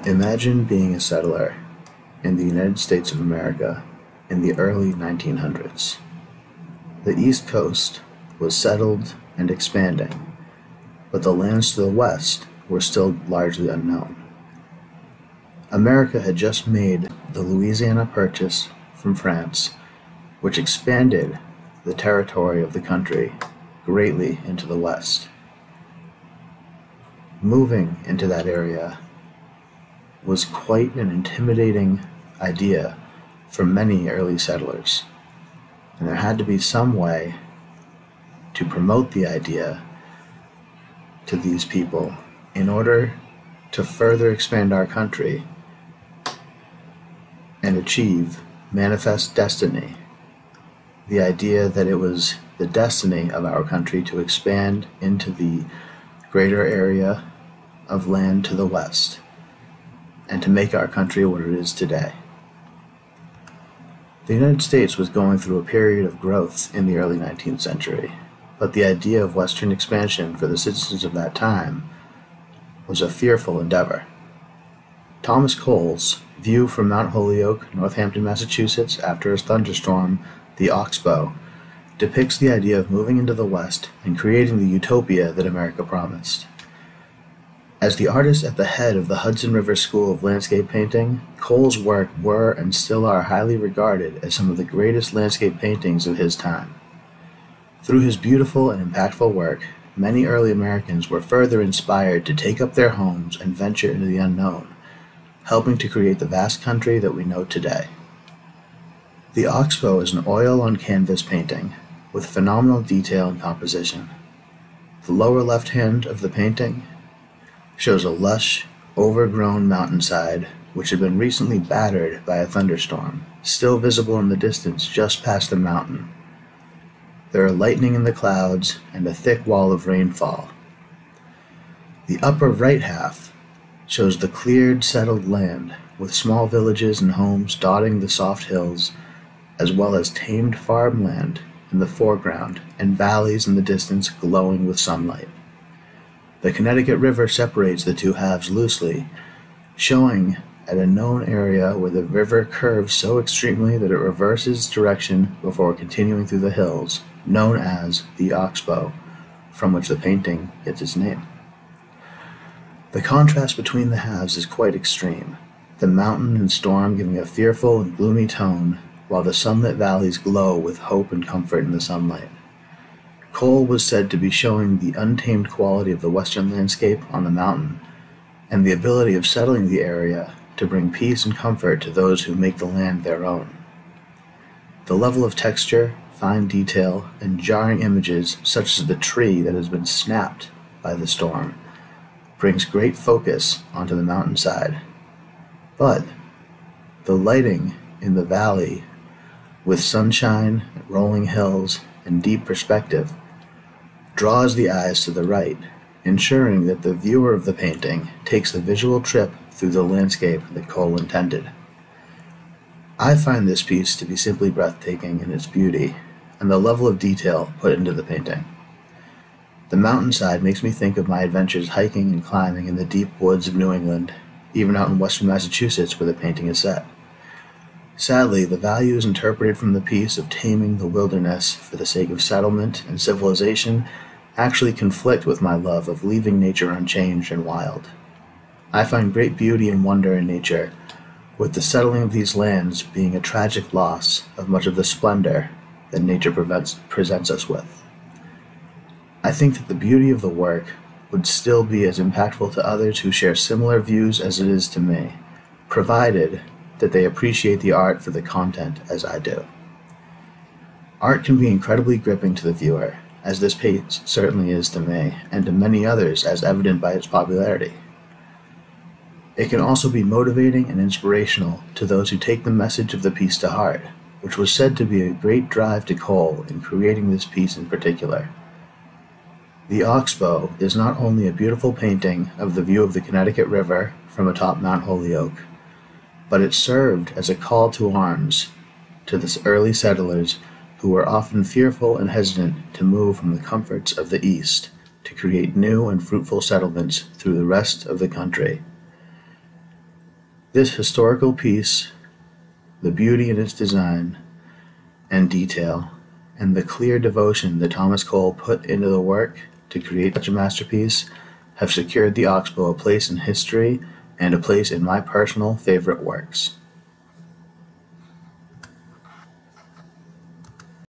Imagine being a settler in the United States of America in the early 1900s. The East Coast was settled and expanding, but the lands to the west were still largely unknown. America had just made the Louisiana Purchase from France, which expanded the territory of the country greatly into the west. Moving into that area was quite an intimidating idea for many early settlers, and there had to be some way to promote the idea to these people in order to further expand our country and achieve manifest destiny, the idea that it was the destiny of our country to expand into the greater area of land to the west and to make our country what it is today. The United States was going through a period of growth in the early 19th century, but the idea of Western expansion for the citizens of that time was a fearful endeavor. Thomas Cole's view from Mount Holyoke, Northampton, Massachusetts, after his thunderstorm, the Oxbow, depicts the idea of moving into the West and creating the utopia that America promised. As the artist at the head of the Hudson River School of Landscape Painting, Cole's work were and still are highly regarded as some of the greatest landscape paintings of his time. Through his beautiful and impactful work, many early Americans were further inspired to take up their homes and venture into the unknown, helping to create the vast country that we know today. The Oxbow is an oil-on-canvas painting with phenomenal detail and composition. The lower left hand of the painting shows a lush, overgrown mountainside which had been recently battered by a thunderstorm, still visible in the distance just past the mountain. There are lightning in the clouds and a thick wall of rainfall. The upper right half shows the cleared, settled land, with small villages and homes dotting the soft hills, as well as tamed farmland in the foreground and valleys in the distance glowing with sunlight. The Connecticut River separates the two halves loosely, showing at a known area where the river curves so extremely that it reverses direction before continuing through the hills, known as the Oxbow, from which the painting gets its name. The contrast between the halves is quite extreme, the mountain and storm giving a fearful and gloomy tone, while the sunlit valleys glow with hope and comfort in the sunlight. Cole was said to be showing the untamed quality of the western landscape on the mountain, and the ability of settling the area to bring peace and comfort to those who make the land their own. The level of texture, fine detail, and jarring images such as the tree that has been snapped by the storm brings great focus onto the mountainside. But the lighting in the valley, with sunshine, rolling hills, and deep perspective, draws the eyes to the right, ensuring that the viewer of the painting takes the visual trip through the landscape that Cole intended. I find this piece to be simply breathtaking in its beauty and the level of detail put into the painting. The mountainside makes me think of my adventures hiking and climbing in the deep woods of New England, even out in western Massachusetts where the painting is set. Sadly, the values interpreted from the piece of taming the wilderness for the sake of settlement and civilization actually conflict with my love of leaving nature unchanged and wild. I find great beauty and wonder in nature, with the settling of these lands being a tragic loss of much of the splendor that nature presents us with. I think that the beauty of the work would still be as impactful to others who share similar views as it is to me, provided that they appreciate the art for the content as I do. Art can be incredibly gripping to the viewer, as this piece certainly is to me, and to many others as evident by its popularity. It can also be motivating and inspirational to those who take the message of the piece to heart, which was said to be a great drive to Cole in creating this piece in particular. The Oxbow is not only a beautiful painting of the view of the Connecticut River from atop Mount Holyoke, but it served as a call to arms to the early settlers who were often fearful and hesitant to move from the comforts of the East to create new and fruitful settlements through the rest of the country. This historical piece, the beauty in its design and detail, and the clear devotion that Thomas Cole put into the work to create such a masterpiece have secured the Oxbow a place in history and a place in my personal favorite works.